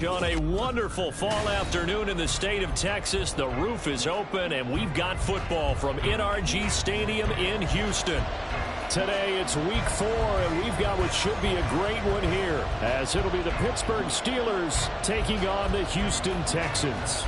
On a wonderful fall afternoon in the state of Texas, the roof is open, and we've got football from NRG Stadium in Houston. Today, it's week 4, and we've got what should be a great one here, as it'll be the Pittsburgh Steelers taking on the Houston Texans.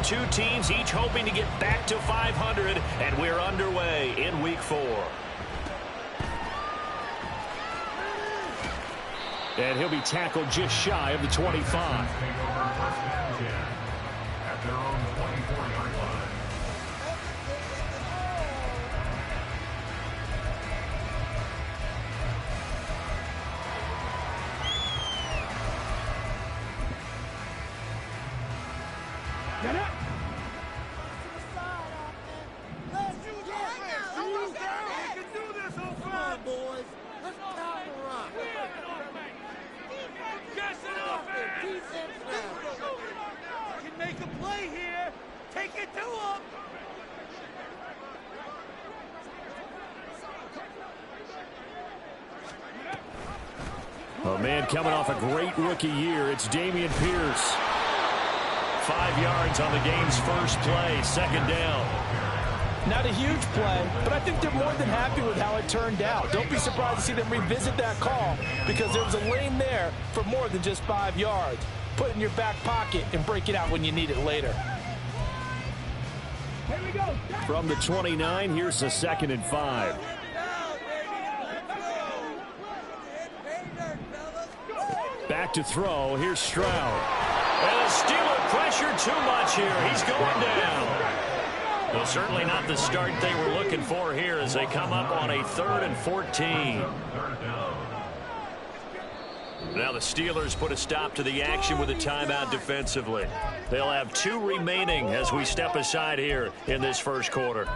Two teams each hoping to get back to 500, and we're underway in week 4. And he'll be tackled just shy of the 25. At their own 24-yard line. Get up! A man coming off a great rookie year, it's Dameon Pierce. 5 yards on the game's first play, second down. Not a huge play, but I think they're more than happy with how it turned out. Don't be surprised to see them revisit that call, because there was a lane there for more than just 5 yards. Put it in your back pocket and break it out when you need it later. Here we go. From the 29, here's a 2nd and 5. Back to throw, here's Stroud. And the Steeler pressure too much here. He's going down. Well, certainly not the start they were looking for here as they come up on a 3rd and 14. Now the Steelers put a stop to the action with a timeout defensively. They'll have 2 remaining as we step aside here in this first quarter.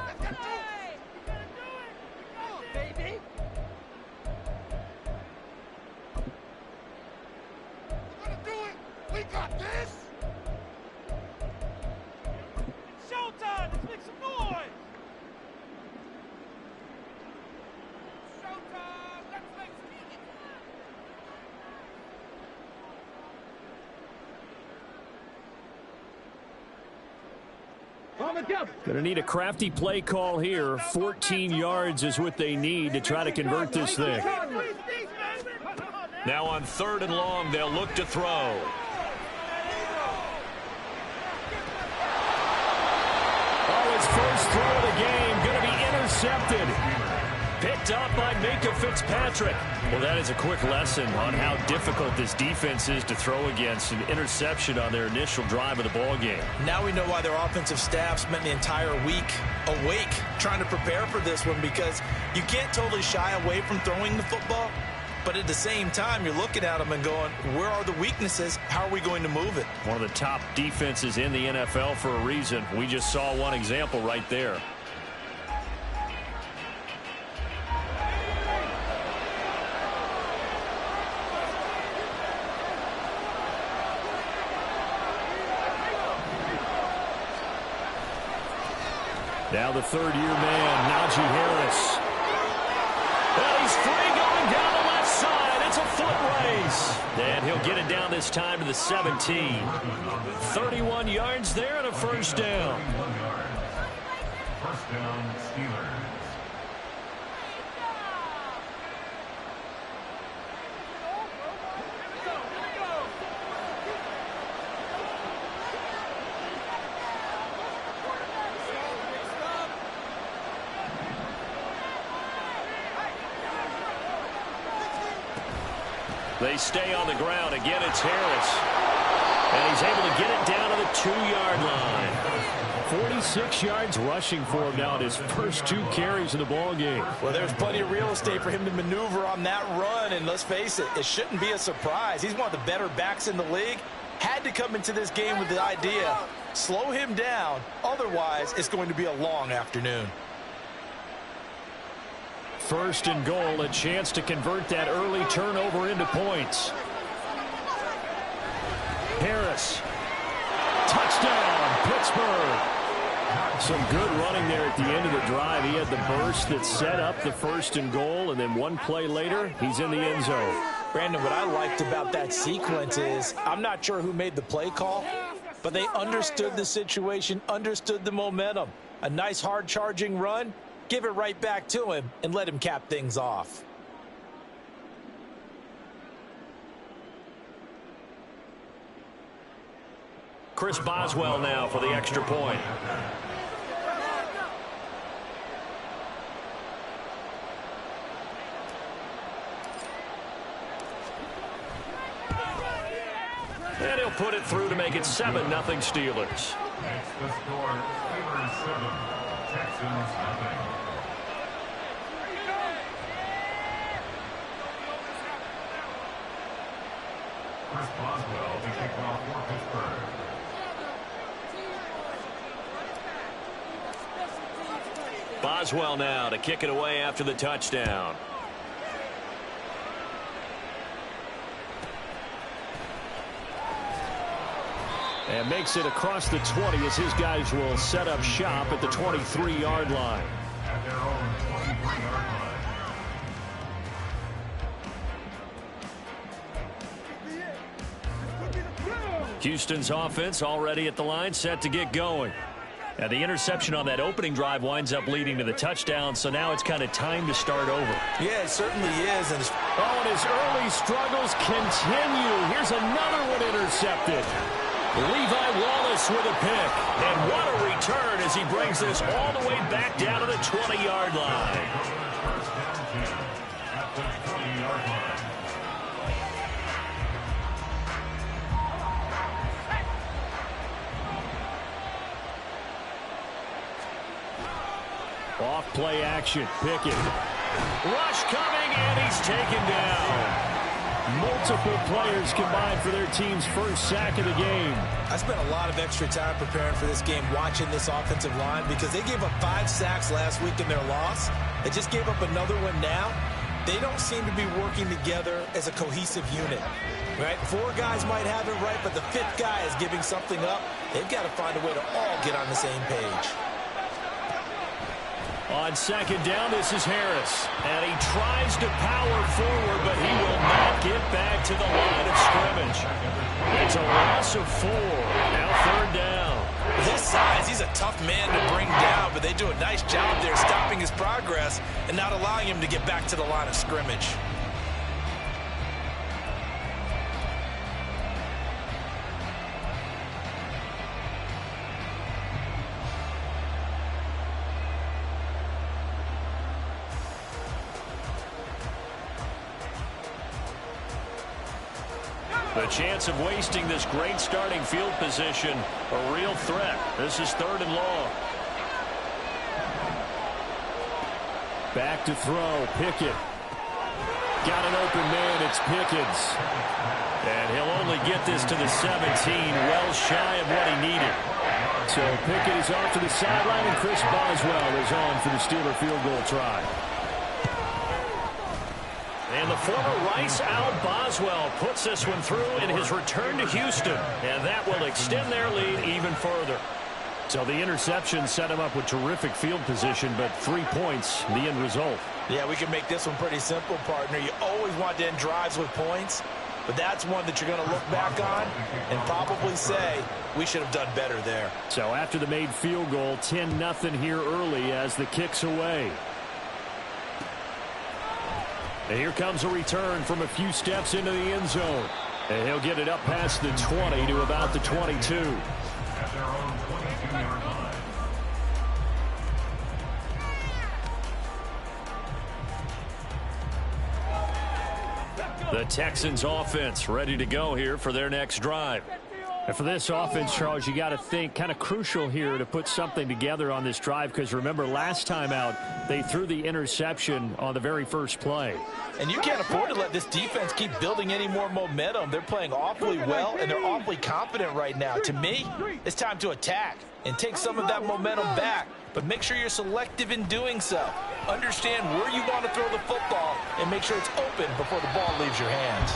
We got this! It's showtime! Let's make some noise! Showtime! Let's make some noise! Going to need a crafty play call here. 14 yards is what they need to try to convert this thing. Now on 3rd and long, they'll look to throw. His first throw of the game going to be intercepted. Picked up by Minka Fitzpatrick. Well, that is a quick lesson on how difficult this defense is to throw against. An interception on their initial drive of the ball game. Now we know why their offensive staff spent the entire week awake trying to prepare for this one, because you can't totally shy away from throwing the football. But at the same time, you're looking at them and going, where are the weaknesses? How are we going to move it? One of the top defenses in the NFL for a reason. We just saw one example right there. Now the 3rd-year man, Najee Harris. Well, he's free going down the left side. It's a foot race. And he'll get it down this time to the 17. 31 yards there and a first down. First down, Steelers. They stay on the ground. Again, it's Harris. And he's able to get it down to the 2-yard line. 46 yards rushing for him now in his first 2 carries of the ball game. Well, there's plenty of real estate for him to maneuver on that run. And let's face it, it shouldn't be a surprise. He's one of the better backs in the league. Had to come into this game with the idea, slow him down. Otherwise, it's going to be a long afternoon. First and goal, a chance to convert that early turnover into points. Harris. Touchdown, Pittsburgh. Some good running there at the end of the drive. He had the burst that set up the first and goal, and then one play later, he's in the end zone. Brandon, what I liked about that sequence is I'm not sure who made the play call, but they understood the situation, understood the momentum. A nice hard-charging run, give it right back to him, and let him cap things off. Chris Boswell now for the extra point. And he'll put it through to make it 7-0 Steelers. Next, the score, Steelers 7, Texans 0. Chris Boswell to kick off for Pittsburgh. Boswell now to kick it away after the touchdown. And makes it across the 20 as his guys will set up shop at the 23-yard line. At their own 23-yard line. Houston's offense already at the line, set to get going. Now the interception on that opening drive winds up leading to the touchdown, so now it's kind of time to start over. Yeah, it certainly is. And his early struggles continue. Here's another one intercepted. Levi Wallace with a pick. And what a return as he brings this all the way back down to the 20-yard line. First down 10 at the 20-yard line. Off play action. Pickett. Rush coming, and he's taken down. Multiple players combined for their team's first sack of the game. I spent a lot of extra time preparing for this game, watching this offensive line, because they gave up 5 sacks last week in their loss. They just gave up another one now. They don't seem to be working together as a cohesive unit. Right? 4 guys might have it right, but the 5th guy is giving something up. They've got to find a way to all get on the same page. On second down, this is Harris. And he tries to power forward, but he will not get back to the line of scrimmage. It's a loss of 4. Now third down. With his size, he's a tough man to bring down, but they do a nice job there stopping his progress and not allowing him to get back to the line of scrimmage. The chance of wasting this great starting field position, a real threat. This is 3rd and long. Back to throw, Pickett. Got an open man, it's Pickens. And he'll only get this to the 17, well shy of what he needed. So Pickett is off to the sideline, and Chris Boswell is on for the Steeler field goal try. And the former Rice Al Boswell puts this one through in his return to Houston. And that will extend their lead even further. So the interception set him up with terrific field position, but 3 points, the end result. Yeah, we can make this one pretty simple, partner. You always want to end drives with points, but that's one that you're going to look back on and probably say, we should have done better there. So after the made field goal, 10-0 here early as the kick's away. And here comes a return from a few steps into the end zone. And he'll get it up past the 20 to about the 22. At their own 22-yard line. The Texans offense ready to go here for their next drive. And for this offense, Charles, you got to think kind of crucial here to put something together on this drive, because remember last time out they threw the interception on the very first play. And you can't afford to let this defense keep building any more momentum. They're playing awfully well, and they're awfully confident right now. To me, it's time to attack and take some of that momentum back but make sure you're selective in doing so. Understand where you want to throw the football and make sure it's open before the ball leaves your hands.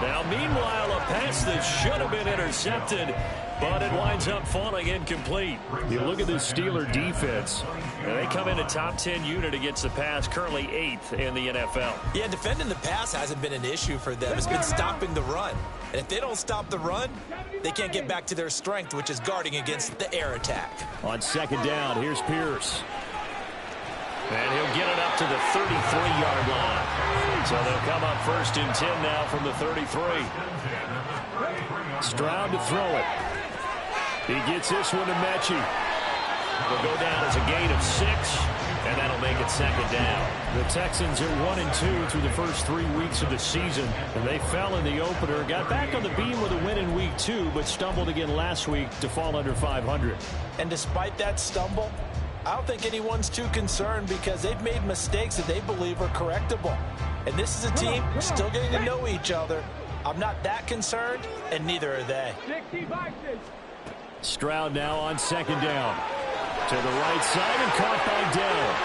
Now, meanwhile, a pass that should have been intercepted, but it winds up falling incomplete. You look at this Steeler defense, and they come in a top 10 unit against the pass, currently 8th in the NFL. Yeah, defending the pass hasn't been an issue for them. It's been stopping the run. And if they don't stop the run, they can't get back to their strength, which is guarding against the air attack. On second down, here's Pierce. And he'll get it up to the 33-yard line. So they'll come up 1st and 10 now from the 33. Stroud to throw it. He gets this one to Mechie. Will go down as a gain of 6, and that'll make it 2nd down. The Texans are 1-2 through the first 3 weeks of the season, and they fell in the opener. Got back on the beam with a win in week 2, but stumbled again last week to fall under 500. And despite that stumble, I don't think anyone's too concerned because they've made mistakes that they believe are correctable. And this is a team still getting to know each other. I'm not that concerned, and neither are they. Stroud now on 2nd down. To the right side and caught by Dell.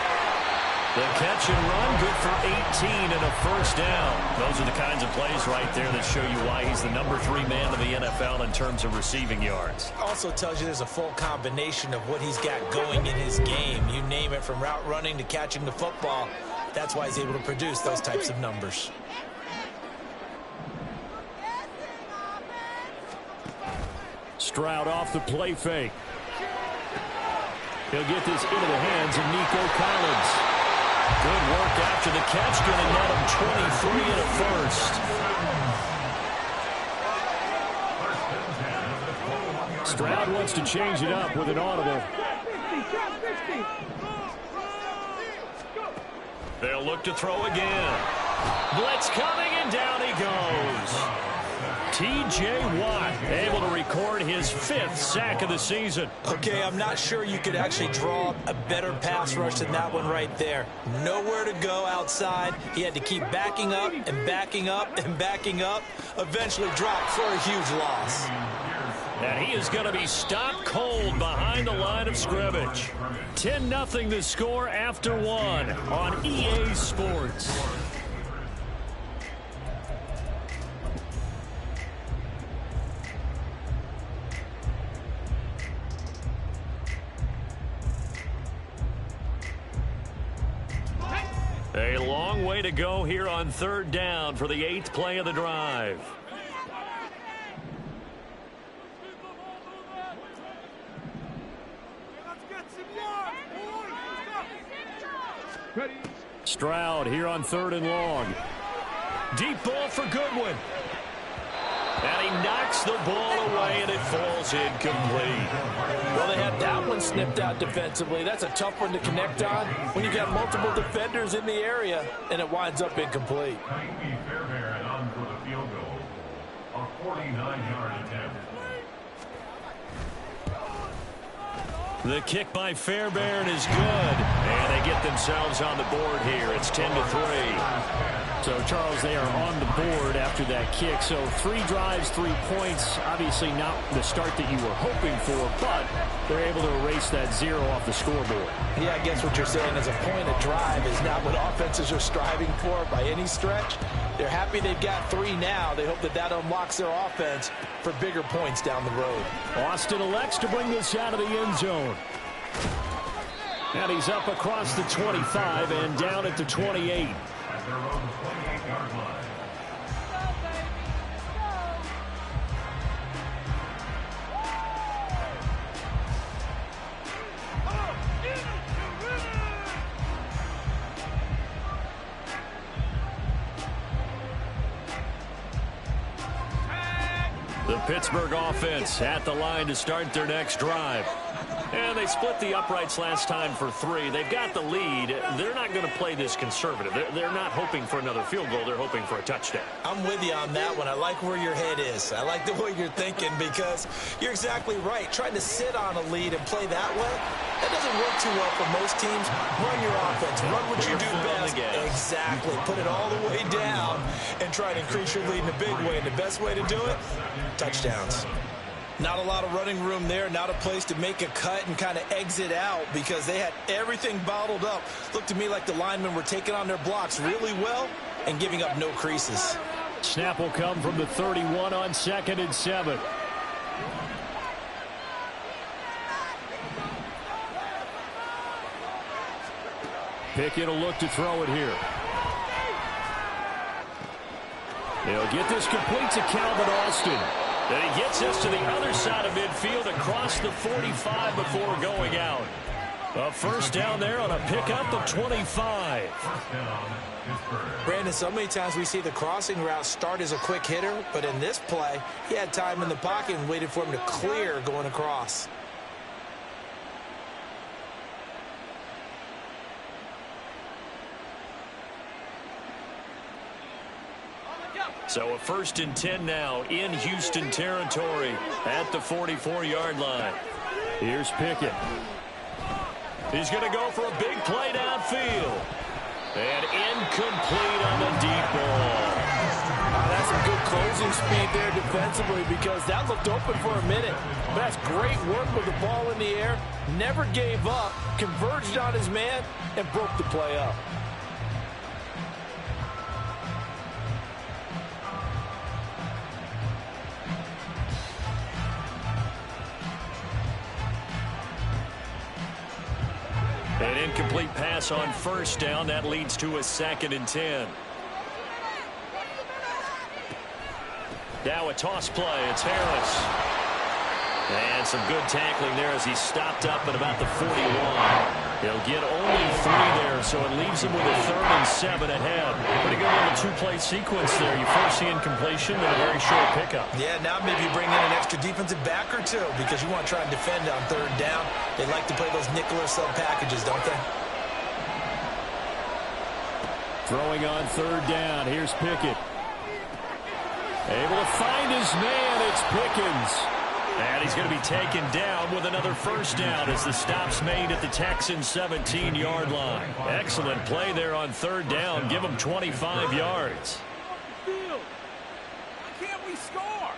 The catch and run, good for 18 and a 1st down. Those are the kinds of plays right there that show you why he's the number 3 man in the NFL in terms of receiving yards. Also tells you there's a full combination of what he's got going in his game. You name it, from route running to catching the football. That's why he's able to produce those types of numbers. Stroud off the play fake. He'll get this into the hands of Nico Collins. Good work after the catch, going to net him 23 and a 1st. Stroud wants to change it up with an audible. They'll look to throw again. Blitz coming, and down he goes. T.J. Watt able to record his 5th sack of the season. Okay, I'm not sure you could actually draw a better pass rush than that one right there. Nowhere to go outside. He had to keep backing up and backing up and backing up. Eventually dropped for a huge loss. And he is going to be stopped cold behind the line of scrimmage. 10-0 the score after 1 on EA Sports. A long way to go here on 3rd down for the 8th play of the drive. Stroud here on 3rd and long. Deep ball for Goodwin. And he knocks the ball away, and it falls incomplete. Well, they had that one snipped out defensively. That's a tough one to connect on when you got multiple defenders in the area, and it winds up incomplete. Fairbairn on for the field goal. A 49-yard attempt. The kick by Fairbairn is good, and they get themselves on the board here. It's 10-3. So, Charles, they are on the board after that kick. So 3 drives, 3 points. Obviously not the start that you were hoping for, but they're able to erase that 0 off the scoreboard. Yeah, I guess what you're saying is a point of drive is not what offenses are striving for by any stretch. They're happy they've got 3 now. They hope that that unlocks their offense for bigger points down the road. Austin elects to bring this out of the end zone. And he's up across the 25 and down at the 28. The Pittsburgh offense at the line to start their next drive. And they split the uprights last time for 3. They've got the lead. They're not going to play this conservative. They're not hoping for another field goal. They're hoping for a touchdown. I'm with you on that one. I like where your head is. I like the way you're thinking because you're exactly right. Trying to sit on a lead and play that way, that doesn't work too well for most teams. Run your offense. Run what you do best. Exactly. Put it all the way down and try to increase your lead in a big way. And the best way to do it, touchdowns. Not a lot of running room there, not a place to make a cut and kind of exit out because they had everything bottled up. Looked to me like the linemen were taking on their blocks really well and giving up no creases. Snap will come from the 31 on 2nd and 7. Pickett will look to throw it here. They'll get this complete to Calvin Austin. Then he gets this to the other side of midfield across the 45 before going out. A first down there on a pickup of 25. Brandon, so many times we see the crossing route start as a quick hitter, but in this play, he had time in the pocket and waited for him to clear going across. So a 1st and 10 now in Houston territory at the 44-yard line. Here's Pickett. He's going to go for a big play downfield. And incomplete on the deep ball. That's some good closing speed there defensively because that looked open for a minute. But that's great work with the ball in the air. Never gave up, converged on his man, and broke the play up. An incomplete pass on 1st down. That leads to a 2nd and 10. Now a toss play. It's Harris. And some good tackling there as he stopped up at about the 41. He'll get only 3 there, so it leaves him with a 3rd and 7 ahead. Pretty good little two-play sequence there. You first see incompletion and a very short pickup. Yeah, now maybe you bring in an extra defensive back or two because you want to try and defend on 3rd down. They like to play those nickel or sub packages, don't they? Throwing on 3rd down. Here's Pickett. Able to find his man. It's Pickens. And he's going to be taken down with another 1st down as the stop's made at the Texans' 17-yard line. Excellent play there on 3rd down. Give him 25 yards. Why can't we score?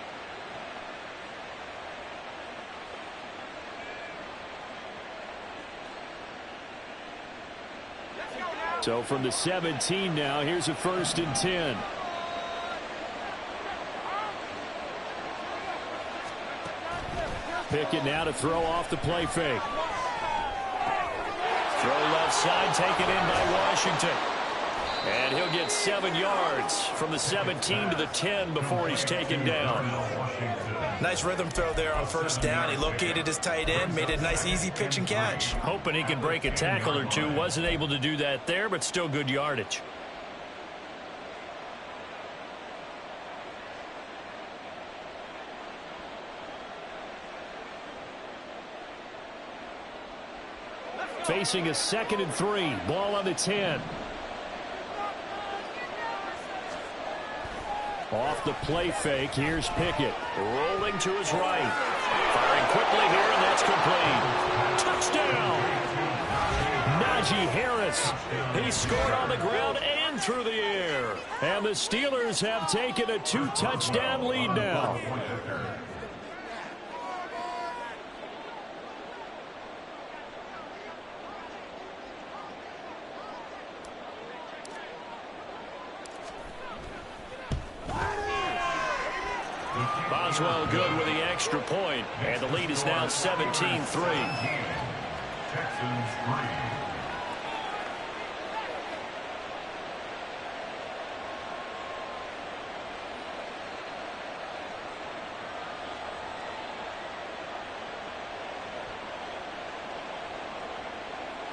So from the 17 now, here's a 1st and 10. Pickett now to throw off the play fake. Throw left side, taken in by Washington. And he'll get 7 yards from the 17 to the 10 before he's taken down. Nice rhythm throw there on 1st down. He located his tight end, made a nice easy pitch and catch. Hoping he could break a tackle or two. Wasn't able to do that there, but still good yardage. Facing a 2nd and 3. Ball on the 10. Off the play fake. Here's Pickett. Rolling to his right. Firing quickly here, and that's complete. Touchdown! Najee Harris. He scored on the ground and through the air. And the Steelers have taken a 2-touchdown lead now. Boswell good with the extra point, and the lead is now 17-3. Texans 3.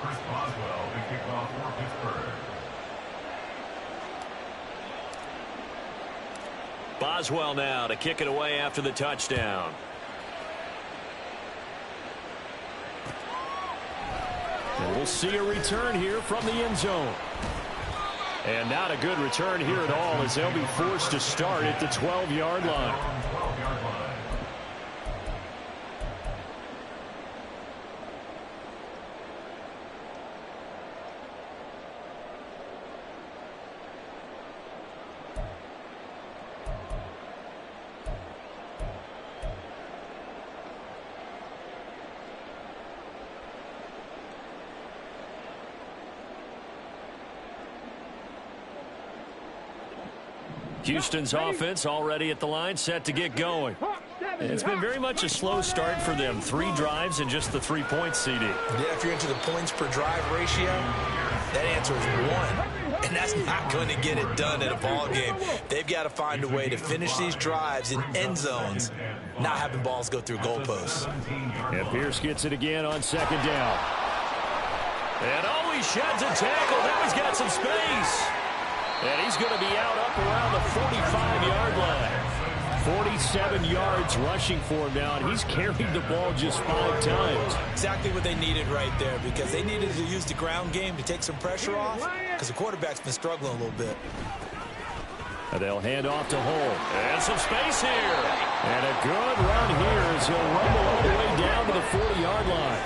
Chris Boswell, the kickoff for Pittsburgh. Boswell now to kick it away after the touchdown. And we'll see a return here from the end zone. And not a good return here at all as they'll be forced to start at the 12-yard line. Houston's offense already at the line, set to get going. And it's been very much a slow start for them. 3 drives and just the 3 points, CD. Yeah, if you're into the points per drive ratio, that answer is 1. And that's not going to get it done in a ball game. They've got to find a way to finish these drives in end zones, not having balls go through goalposts. And Pierce gets it again on 2nd down. And oh, he sheds a tackle. Now he's got some space. And he's going to be out up around the 45-yard line. 47 yards rushing for him now, and he's carried the ball just 5 times. Exactly what they needed right there, because they needed to use the ground game to take some pressure off, because the quarterback's been struggling a little bit. And they'll hand off to Hull. And some space here. And a good run here as he'll rumble all the way down to the 40-yard line.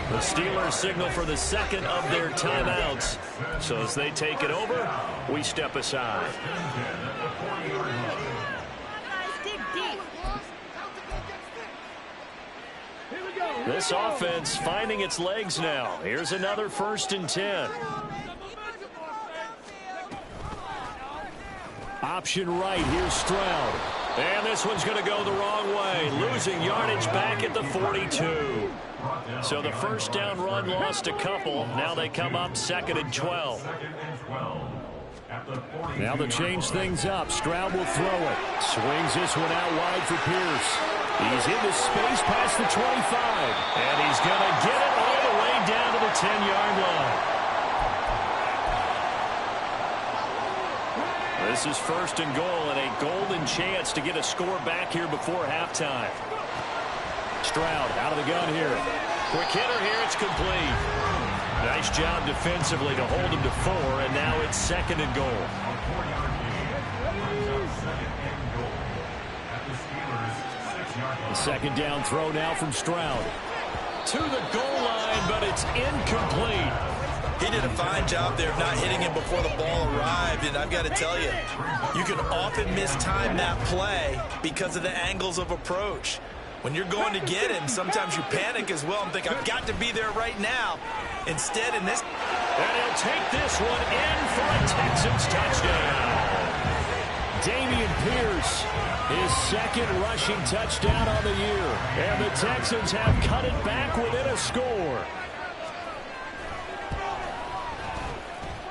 The Steelers signal for the second of their timeouts. So as they take it over, we step aside. This offense finding its legs now. Here's another 1st and 10. Option right. Here's Stroud. And this one's going to go the wrong way. Losing yardage back at the 42. So the 1st down run lost a couple. Now they come up 2nd and 12. Now they'll change things up. Stroud will throw it. Swings this one out wide for Pierce. He's into space past the 25. And he's going to get it all the way down to the 10-yard line. This is 1st and goal and a golden chance to get a score back here before halftime. Stroud out of the gun here. Quick hitter here. It's complete. Nice job defensively to hold him to 4, and now it's 2nd and goal. The 2nd down throw now from Stroud. To the goal line, but it's incomplete. He did a fine job there of not hitting him before the ball arrived, and I've got to tell you, you can often mistime that play because of the angles of approach. When you're going to get him, sometimes you panic as well and think, I've got to be there right now. Instead, in this... And he'll take this one in for a Texans touchdown. Dameon Pierce, his 2nd rushing touchdown on the year. And the Texans have cut it back within a score.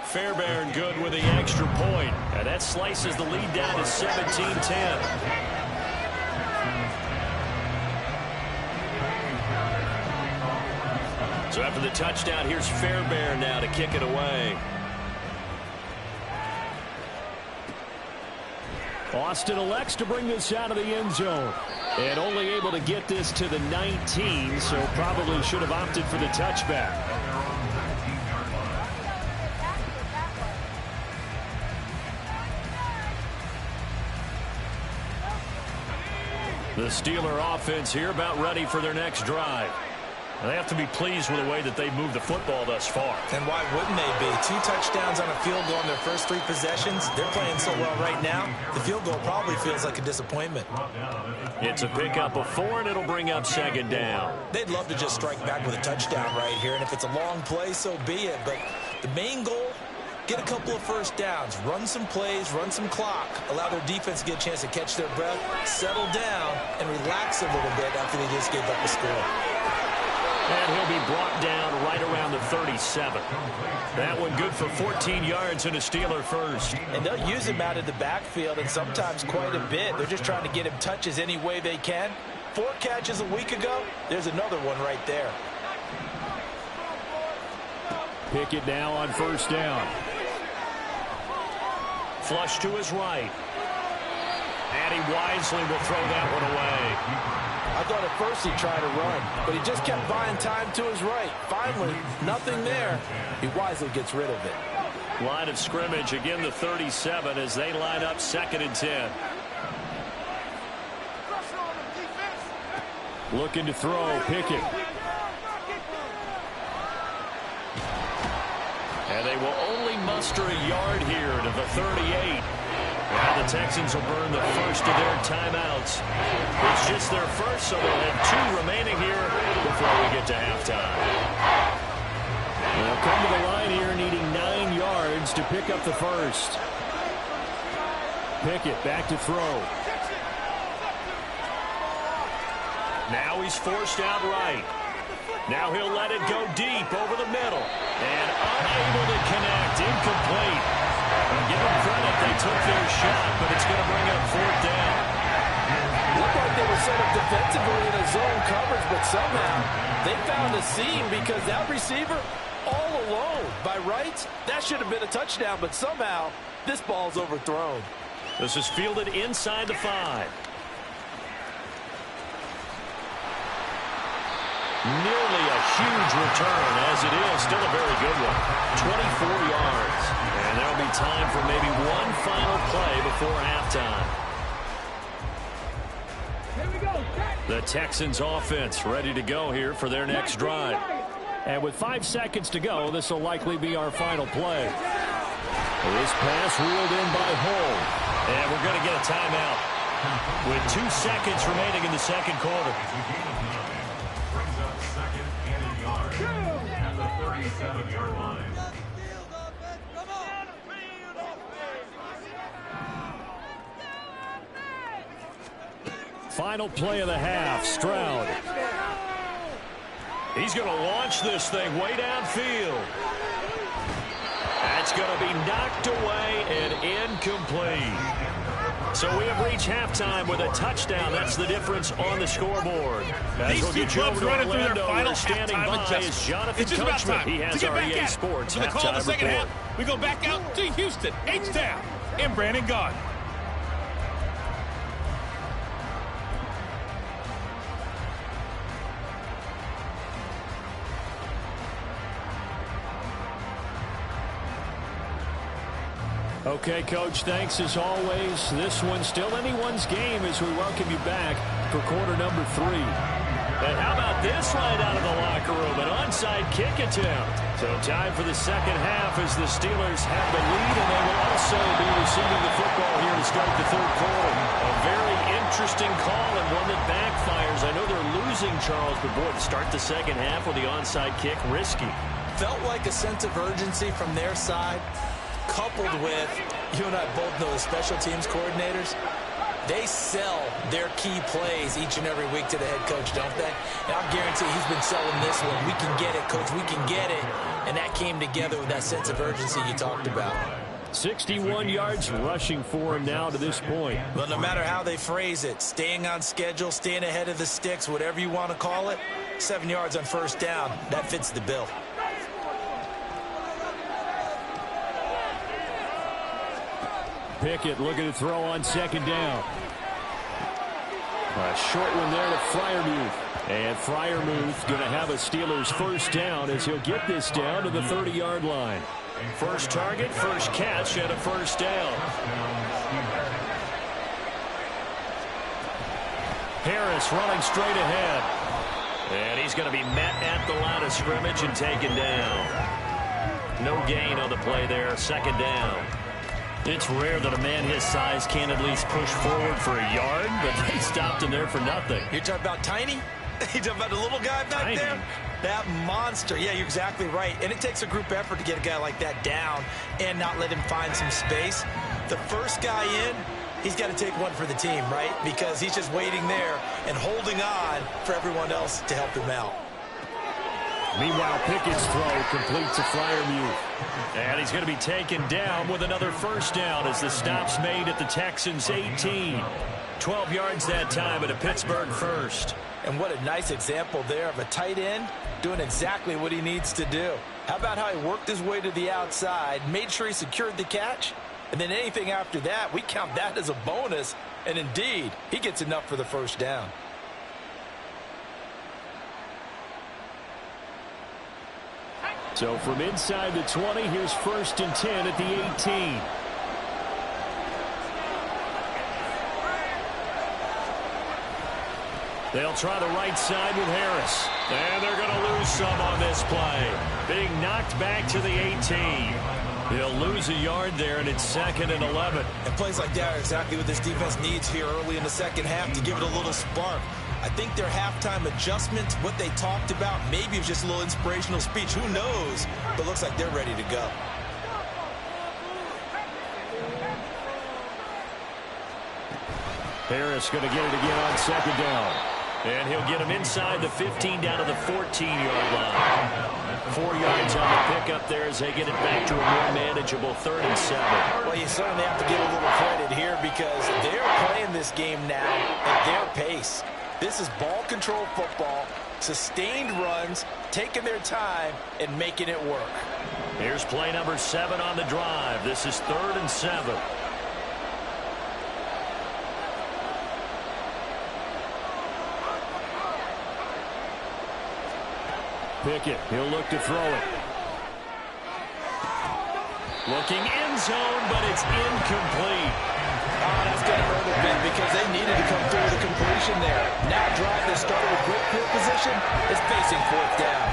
Fairbairn good with the extra point. And that slices the lead down to 17-10. So after the touchdown, here's Fairbairn now to kick it away. Austin elects to bring this out of the end zone. And only able to get this to the 19, so probably should have opted for the touchback. The Steeler offense here about ready for their next drive. They have to be pleased with the way that they've moved the football thus far. And why wouldn't they be? 2 touchdowns on a field goal in their first 3 possessions. They're playing so well right now, the field goal probably feels like a disappointment. It's a pickup of 4, and it'll bring up 2nd down. They'd love to just strike back with a touchdown right here, and if it's a long play, so be it. But the main goal, get a couple of 1st downs, run some plays, run some clock, allow their defense to get a chance to catch their breath, settle down, and relax a little bit after they just gave up a score. And he'll be brought down right around the 37. That one good for 14 yards and a Steeler 1st. And they'll use him out of the backfield, and sometimes quite a bit. They're just trying to get him touches any way they can. 4 catches a week ago, there's another one right there. Pickett now on 1st down. Flush to his right. And he wisely will throw that one away. I thought at first he'd try to run, but he just kept buying time to his right. Finally, nothing there. He wisely gets rid of it. Line of scrimmage, again the 37 as they line up 2nd and 10. Looking to throw, Pickett. And they will only muster a yard here to the 38. Now the Texans will burn the first of their timeouts. It's just their first, so they'll have 2 remaining here before we get to halftime. They'll come to the line here needing 9 yards to pick up the first. Pickett back to throw. Now he's forced out right. Now he'll let it go deep over the middle. And unable to connect. Incomplete. Well, give them credit. They took their shot, but it's going to bring up fourth down. Looked like they were set up defensively in a zone coverage, but somehow they found a seam because that receiver all alone. By rights, that should have been a touchdown, but somehow this ball's overthrown. This is fielded inside the 5. Nearly a huge return, as it is. Still a very good one. 24 yards. And there'll be time for maybe one final play before halftime. The Texans offense ready to go here for their next drive. And with 5 seconds to go, this will likely be our final play. This pass reeled in by Hull. And we're going to get a timeout with 2 seconds remaining in the second quarter. Brings up second and a yard at the 37-yard line. Final play of the half, Stroud. He's going to launch this thing way downfield. That's going to be knocked away and incomplete. So we have reached halftime with a touchdown. That's the difference on the scoreboard. These two clubs running through their final halftime adjustment. It's just about time He has to get our back EA at Sports it. For the call of the second report. half, we go back out to Houston, H-Town, and Brandon Gaudin. Okay, Coach, thanks as always. This one's still anyone's game as we welcome you back for quarter number 3. And how about this right out of the locker room? An onside kick attempt. So time for the second half as the Steelers have the lead, and they will also be receiving the football here to start the third quarter. A very interesting call and one that backfires. I know they're losing, Charles, but boy, to start the second half with the onside kick, risky. Felt like a sense of urgency from their side, coupled with, you and I both know the special teams coordinators, they sell their key plays each and every week to the head coach, don't they? And I'll guarantee he's been selling this one. We can get it, coach, we can get it. And that came together with that sense of urgency you talked about. 61 yards rushing for him now to this point. But no matter how they phrase it, staying on schedule, staying ahead of the sticks, whatever you want to call it, 7 yards on first down, that fits the bill. Pickett looking to throw on second down. A short one there to Freiermuth. And Freiermuth going to have a Steelers first down as he'll get this down to the 30-yard line. First target, first catch, and a first down. Harris running straight ahead. And he's going to be met at the line of scrimmage and taken down. No gain on the play there, second down. It's rare that a man his size can at least push forward for a yard, but they stopped him there for nothing. You're talking about Tiny? You're talking about the little guy back there? That monster. Yeah, you're exactly right. And it takes a group effort to get a guy like that down and not let him find some space. The first guy in, he's got to take one for the team, right? Because he's just waiting there and holding on for everyone else to help him out. Meanwhile, Pickett's throw complete to Freiermuth. And he's going to be taken down with another first down as the stop's made at the Texans' 18. 12 yards that time at a Pittsburgh first. And what a nice example there of a tight end doing exactly what he needs to do. How about how he worked his way to the outside, made sure he secured the catch, and then anything after that, we count that as a bonus. And indeed, he gets enough for the first down. So from inside the 20, here's first and 10 at the 18. They'll try the right side with Harris. And they're going to lose some on this play. Being knocked back to the 18. He'll lose a yard there, and it's second and 11. And plays like that are exactly what this defense needs here early in the second half to give it a little spark. I think their halftime adjustments, what they talked about, maybe it was just a little inspirational speech. Who knows? But looks like they're ready to go. Harris going to get it again on second down. And he'll get him inside the 15 down to the 14-yard line. 4 yards on the pickup there as they get it back to a more manageable 3rd and 7. Well, you certainly have to give a little credit here because they're playing this game now at their pace. This is ball control football, sustained runs, taking their time, and making it work. Here's play number 7 on the drive. This is 3rd and 7. Pickett, he'll look to throw it. Looking end zone, but it's incomplete. Oh, that's going to hurt a bit because they needed to come through with a completion there. Now drive that started with great field position is facing 4th down.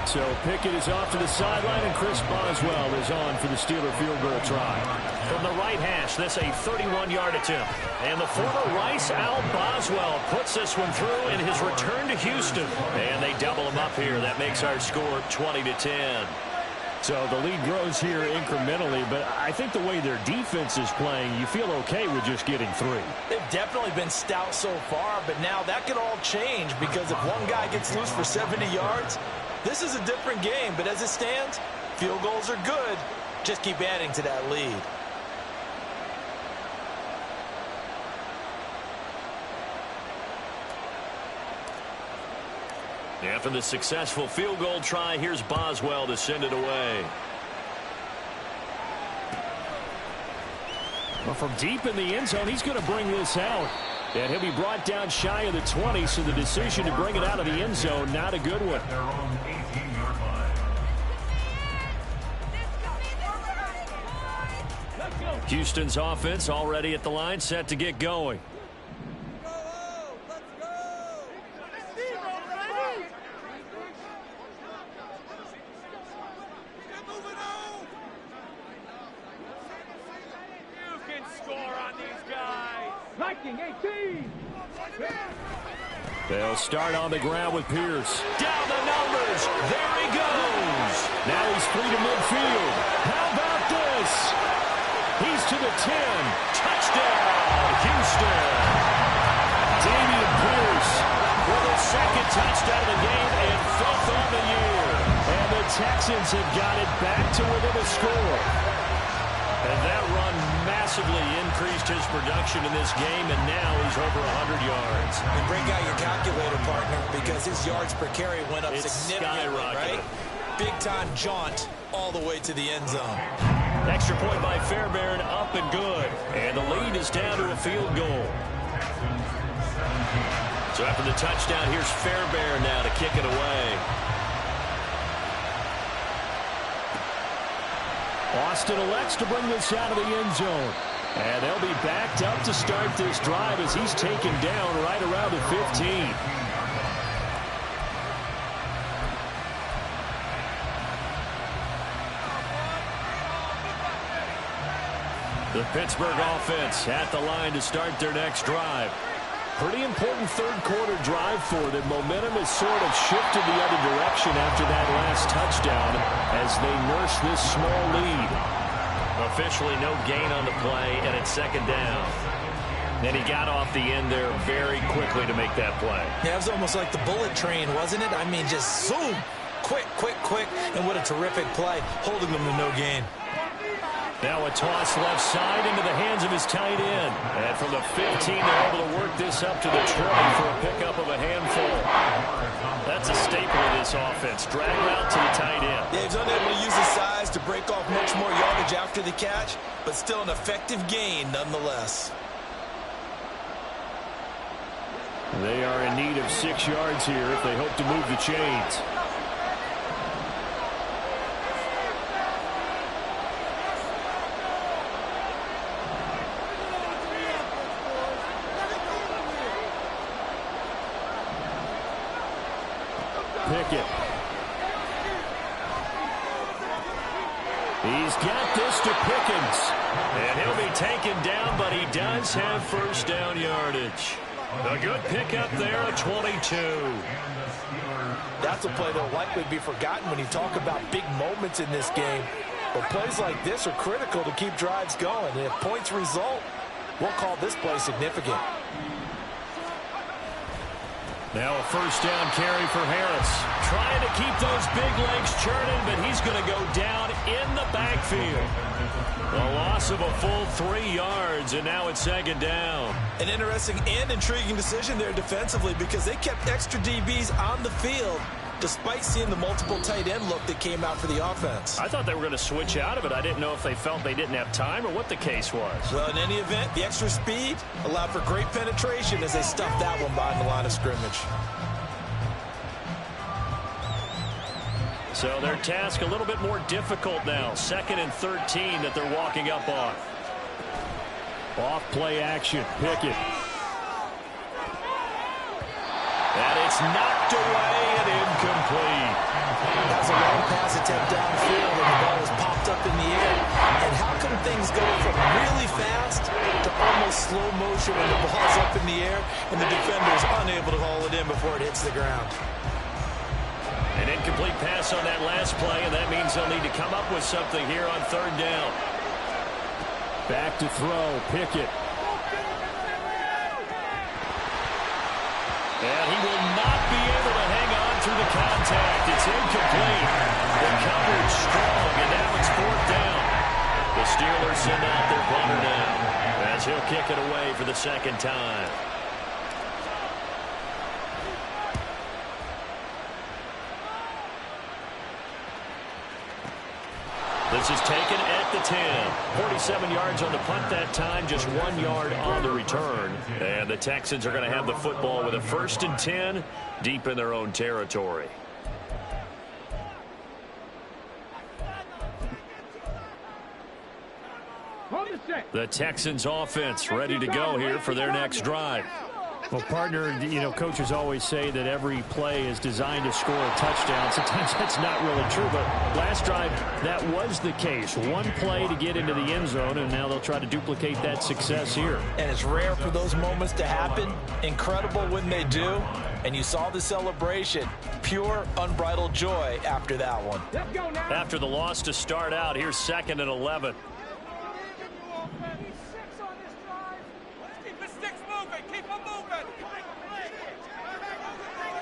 So Pickett is off to the sideline, and Chris Boswell is on for the Steeler field goal try. From the right hash, this a 31-yard attempt. And the former Rice Al Boswell puts this one through in his return to Houston. And they double him up here. That makes our score 20-10. So the lead grows here incrementally, but I think the way their defense is playing, you feel okay with just getting 3. They've definitely been stout so far, but now that could all change because if one guy gets loose for 70 yards, this is a different game. But as it stands, field goals are good. Just keep adding to that lead. After the successful field goal try, here's Boswell to send it away. Well, from deep in the end zone, he's going to bring this out. And he'll be brought down shy of the 20, so the decision to bring it out of the end zone, not a good one. Their own 18-yard line. Houston's offense already at the line, set to get going. They'll start on the ground with Pierce. Down the numbers. There he goes. Now he's free to midfield. How about this? He's to the 10. Touchdown, Houston. Dameon Pierce with his 2nd touchdown of the game and 5th on the year. And the Texans have got it back to within a score. And that run massively increased his production in this game, and now he's over 100 yards. And break out your calculator, partner, because his yards per carry went up significantly, right? Big-time jaunt all the way to the end zone. Extra point by Fairbairn, up and good. And the lead is down to a field goal. So after the touchdown, here's Fairbairn now to kick it away. Austin elects to bring this out of the end zone. And they'll be backed up to start this drive as he's taken down right around the 15. The Pittsburgh offense at the line to start their next drive. Pretty important 3rd quarter drive for them. Momentum has sort of shifted the other direction after that last touchdown as they nurse this small lead. Officially no gain on the play, and it's 2nd down. And he got off the end there very quickly to make that play. Yeah, it was almost like the bullet train, wasn't it? I mean, just zoom. Quick, quick, quick. And what a terrific play, holding them to no gain. Now a toss left side into the hands of his tight end. And from the 15, they're able to work this up to the 20 for a pickup of a handful. That's a staple of this offense. Drag route to the tight end. Yeah, he's unable to use his size to break off much more yardage after the catch, but still an effective gain nonetheless. They are in need of 6 yards here if they hope to move the chains. Pickett. He's got this to Pickens. And he'll be taken down, but he does have 1st down yardage. A good pickup there, a 22. That's a play that will likely be forgotten when you talk about big moments in this game. But plays like this are critical to keep drives going. And if points result, we'll call this play significant. Now a first down carry for Harris. Trying to keep those big legs churning, but he's going to go down in the backfield. A loss of a full 3 yards, and now it's second down. An interesting and intriguing decision there defensively because they kept extra DBs on the field despite seeing the multiple tight end look that came out for the offense. I thought they were going to switch out of it. I didn't know if they felt they didn't have time or what the case was. Well, in any event, the extra speed allowed for great penetration as they stuffed that one behind the line of scrimmage. So their task a little bit more difficult now. 2nd and 13 that they're walking up on. Off play action. Pickett. And it's knocked away and incomplete. That's a long pass attempt downfield, and the ball was popped up in the air. And how come things go from really fast to almost slow motion when the ball's up in the air and the defender's unable to haul it in before it hits the ground? An incomplete pass on that last play, and that means they'll need to come up with something here on 3rd down. Back to throw, Pickett. And he will not be able to hang on through the contact. It's incomplete. The coverage strong, and now it's 4th down. The Steelers send out their punter now as he'll kick it away for the 2nd time. This is taken at the 10. 47 yards on the punt that time, just 1 yard on the return. And the Texans are going to have the football with a 1st and 10 deep in their own territory. The Texans offense ready to go here for their next drive. Well, partner, you know, coaches always say that every play is designed to score a touchdown. Sometimes that's not really true, but last drive, that was the case. One play to get into the end zone, and now they'll try to duplicate that success here. And it's rare for those moments to happen. Incredible when they do. And you saw the celebration. Pure, unbridled joy after that one. After the loss to start out, here's 2nd and 11.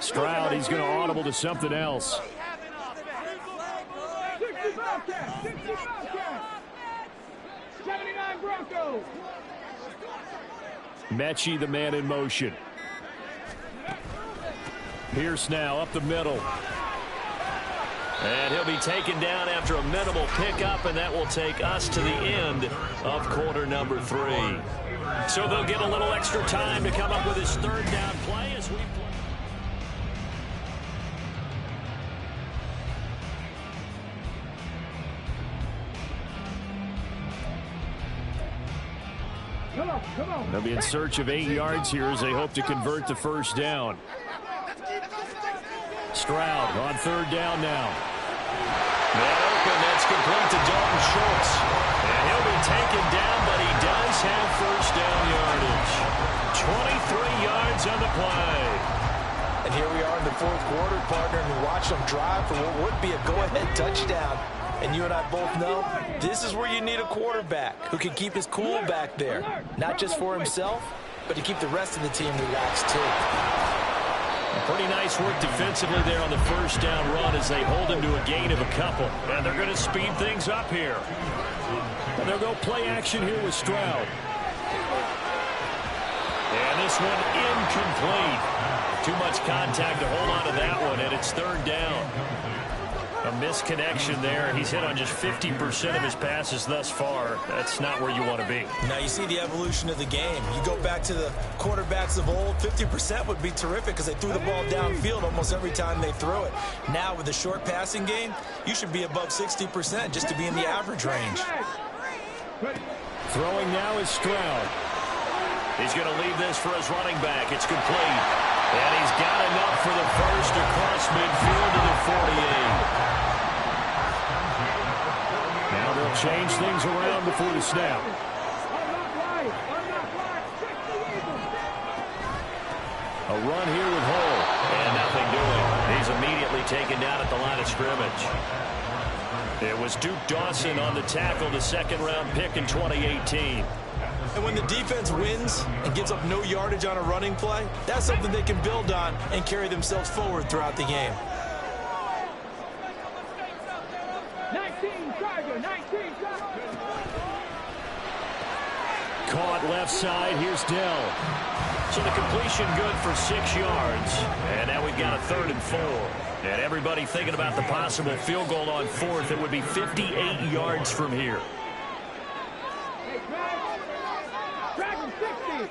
Stroud, he's going to audible to something else. Mechie, the man in motion. Pierce now up the middle. And he'll be taken down after a minimal pickup, and that will take us to the end of quarter number 3. So they'll get a little extra time to come up with his 3rd down play as we play. They'll be in search of 8 yards here as they hope to convert the 1st down. Stroud on 3rd down now. Man open, that's complete to Dalton Schultz. And he'll be taken down, but he does have 1st down yardage. 23 yards on the play. And here we are in the 4th quarter, partner, and we watch them drive for what would be a go-ahead touchdown. And you and I both know this is where you need a quarterback who can keep his cool back there. Not just for himself, but to keep the rest of the team relaxed too. Pretty nice work defensively there on the 1st down run as they hold him to a gain of a couple. And they're going to speed things up here. And they'll go play action here with Stroud. And this one incomplete. Too much contact to hold on to that one, and it's 3rd down. A misconnection there. He's hit on just 50% of his passes thus far. That's not where you want to be. Now you see the evolution of the game. You go back to the quarterbacks of old, 50% would be terrific because they threw the ball downfield almost every time they threw it. Now with the short passing game, you should be above 60% just to be in the average range. Throwing now is Stroud. He's going to leave this for his running back. It's complete. And he's got enough for the 1st across midfield to the 48. Now they'll change things around before the snap. A run here with Hull. And nothing doing. He's immediately taken down at the line of scrimmage. It was Duke Dawson on the tackle, the second-round pick in 2018. And when the defense wins and gives up no yardage on a running play, that's something they can build on and carry themselves forward throughout the game. 19, Tiger, 19, Caught left side. Here's Dell. So the completion good for 6 yards. And now we've got a 3rd and 4. And everybody thinking about the possible field goal on 4th. It would be 58 yards from here. Dragon 60.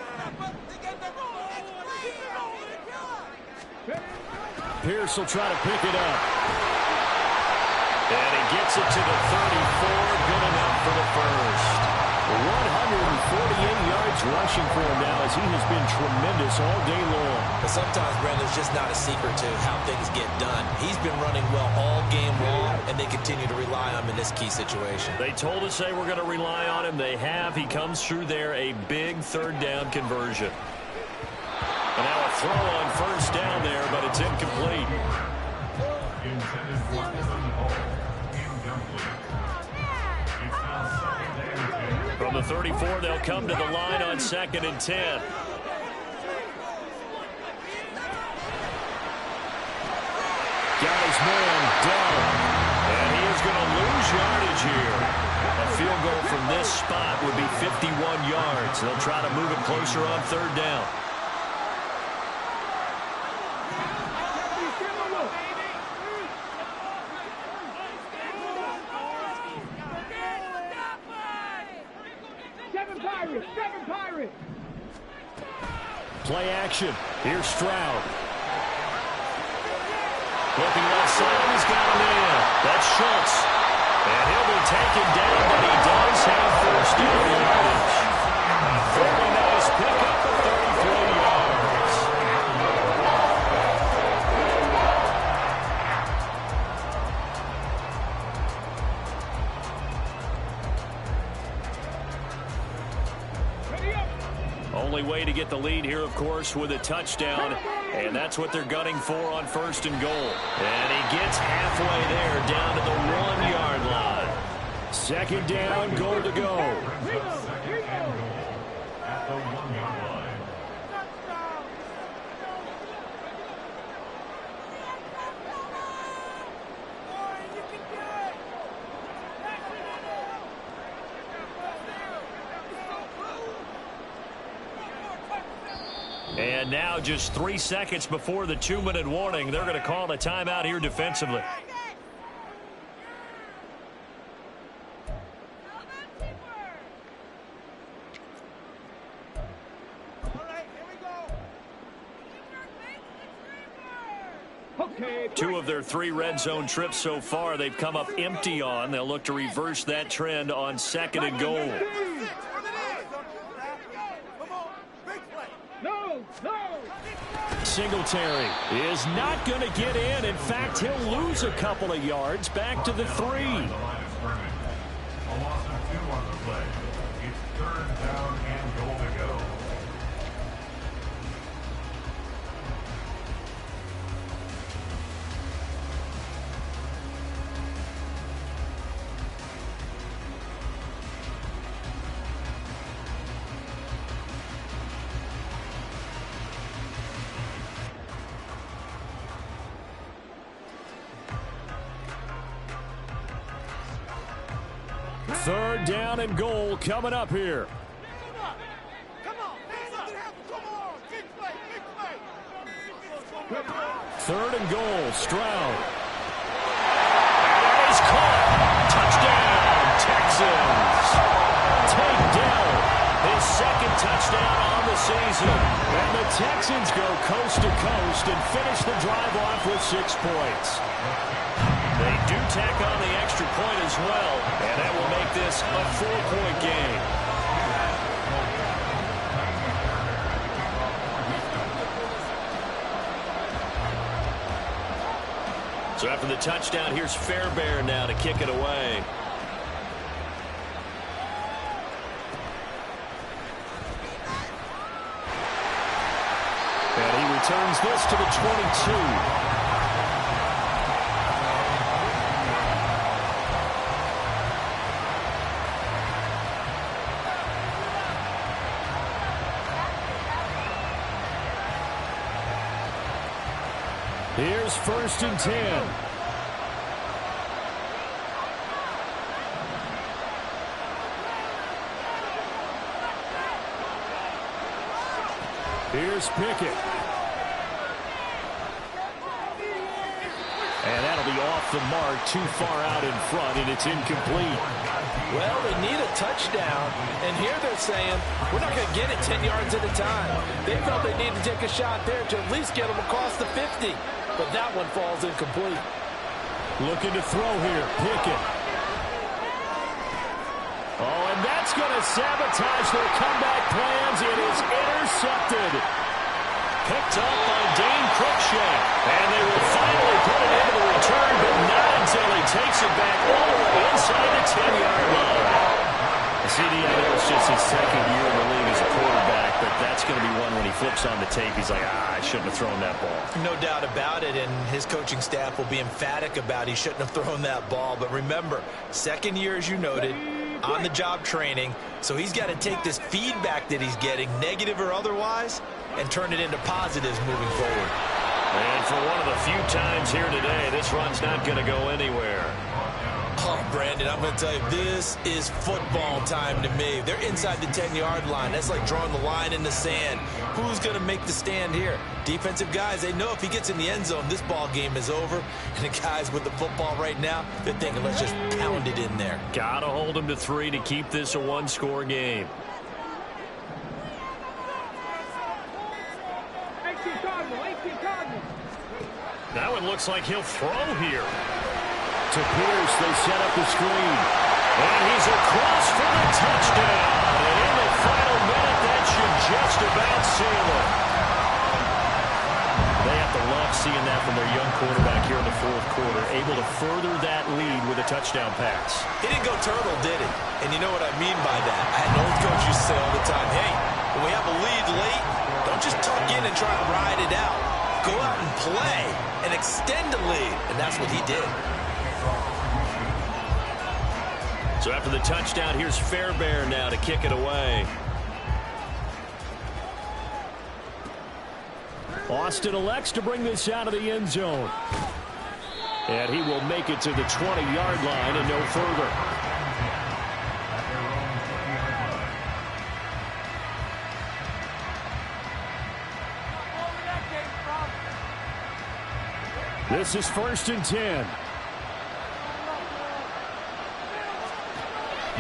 Pierce will try to pick it up. And he gets it to the 34. Good enough for the first. 148 yards rushing for him now as he has been tremendous all day long. But sometimes, Brandon, it's just not a secret to how things get done. He's been running well all game long, and they continue to rely on him in this key situation. They told us they were going to rely on him. They have. He comes through there, a big 3rd down conversion. And now a throw on 1st down there, but it's incomplete. Intended for Hull. Incomplete. It's now 2nd and 10. From the 34, they'll come to the line on 2nd and 10. Got his man down. And he is going to lose yardage here. A field goal from this spot would be 51 yards. They'll try to move it closer on 3rd down. Seven Pirates. Play action. Here's Stroud. Looking left side, he's got a man. That's Schultz. And he'll be taken down, but he does have 1st down yardage. Very nice pickup of 33 yards. Only way to get the lead here, of course, with a touchdown. And that's what they're gunning for on 1st and goal. And he gets halfway there, down to the 1-yard line. 2nd down, goal to go. At the 1-yard line. And now just 3 seconds before the 2-minute warning, they're going to call a timeout here defensively. Okay. 2 of their 3 red zone trips so far they've come up empty on. They'll look to reverse that trend on 2nd and goal. No. Singletary is not going to get in. In fact, he'll lose a couple of yards back to the 3. The line of scrimmage. A loss of 2 on the play. It's 3rd down and goal to go. Third down and goal coming up here. Third and goal, Stroud. And that is caught. Touchdown, Texans. Take Dell, his 2nd touchdown on the season. And the Texans go coast to coast and finish the drive off with 6 points. They do tack on the extra point as well, and that will make this a 4-point game. So after the touchdown, here's Fairbairn now to kick it away. And he turns this to the 22. Here's 1st and 10. Here's Pickett. And that'll be off the mark, too far out in front, and it's incomplete. Well, they need a touchdown, and here they're saying, we're not going to get it 10 yards at a time. They felt they need to take a shot there to at least get them across the 50, but that one falls incomplete. Looking to throw here, Pickett. Oh, and that's going to sabotage their comeback plans. It is intercepted. Picked up by Dane Cruikshank. And they will finally put it into the return, but not until he takes it back all the way inside the 10-yard line. CD, I know it's just his second year in the league as a quarterback, but that's going to be one when he flips on the tape. He's like, I shouldn't have thrown that ball. No doubt about it, and his coaching staff will be emphatic about he shouldn't have thrown that ball. But remember, second year, as you noted, on-the-job training, so he's got to take this feedback that he's getting, negative or otherwise, and turn it into positives moving forward. And for one of the few times here today, this run's not going to go anywhere. Oh, Brandon, I'm going to tell you, this is football time to me. They're inside the 10-yard line. That's like drawing the line in the sand. Who's going to make the stand here? Defensive guys, they know if he gets in the end zone, this ball game is over. And the guys with the football right now, they're thinking, let's just pound it in there. Got to hold him to 3 to keep this a one-score game. 18 Cardinal, 18 Cardinal. Now it looks like he'll throw here. To Pierce, they set up the screen. And he's across for the touchdown. And in the final minute, that should just about seal it. They have to love seeing that from their young quarterback here in the fourth quarter, able to further that lead with a touchdown pass. He didn't go turtle, did he? And you know what I mean by that. I had an old coach used to say all the time, hey, when we have a lead late, don't just tuck in and try to ride it out. Go out and play and extend the lead. And that's what he did. So after the touchdown, here's Fairbairn now to kick it away. Austin elects to bring this out of the end zone. And he will make it to the 20-yard line and no further. This is 1st and 10.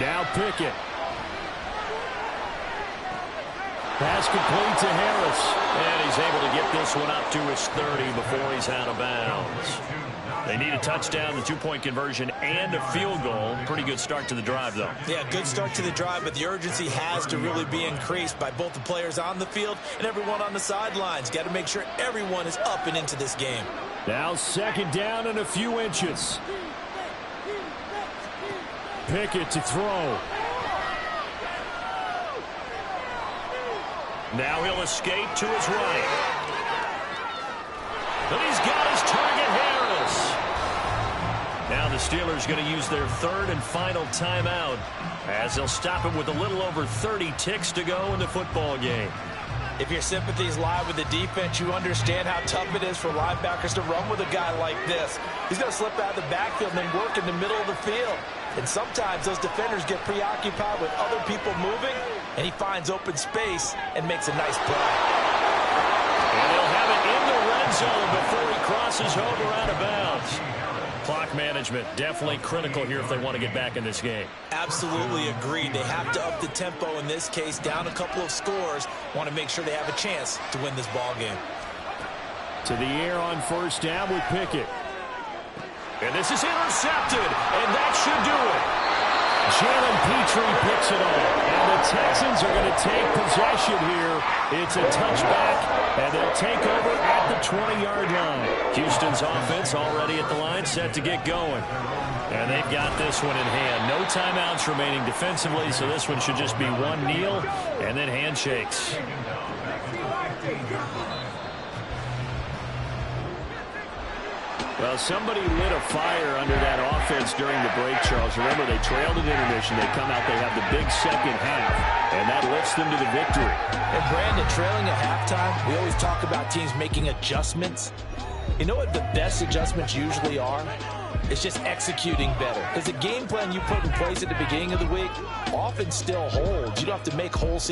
Now Pickett. Pass complete to Harris. And he's able to get this one up to his 30 before he's out of bounds. They need a touchdown, the two-point conversion, and a field goal. Pretty good start to the drive, though. Yeah, good start to the drive, but the urgency has to really be increased by both the players on the field and everyone on the sidelines. Got to make sure everyone is up and into this game. Now 2nd down and a few inches. Pickett to throw. Now he'll escape to his right. But he's got his target, Harris. Now the Steelers going to use their 3rd and final timeout as they'll stop it with a little over 30 ticks to go in the football game. If your sympathies lie with the defense, you understand how tough it is for linebackers to run with a guy like this. He's going to slip out of the backfield and then work in the middle of the field. And sometimes those defenders get preoccupied with other people moving, and he finds open space and makes a nice play. And he'll have it in the red zone before he crosses over out of bounds. Clock management definitely critical here if they want to get back in this game. Absolutely agreed. They have to up the tempo in this case, down a couple of scores. Want to make sure they have a chance to win this ball game. To the air on 1st down with Pickett. And this is intercepted, and that should do it. Jalen Petrie picks it up, and the Texans are going to take possession here. It's a touchback, and they'll take over at the 20-yard line. Houston's offense already at the line, set to get going. And they've got this one in hand. No timeouts remaining defensively, so this one should just be one kneel and then handshakes. Well, somebody lit a fire under that offense during the break, Charles. Remember, they trailed at intermission. They come out, they have the big second half, and that lifts them to the victory. And Brandon, trailing at halftime, we always talk about teams making adjustments. You know what the best adjustments usually are? It's just executing better. Because the game plan you put in place at the beginning of the week often still holds. You don't have to make wholesale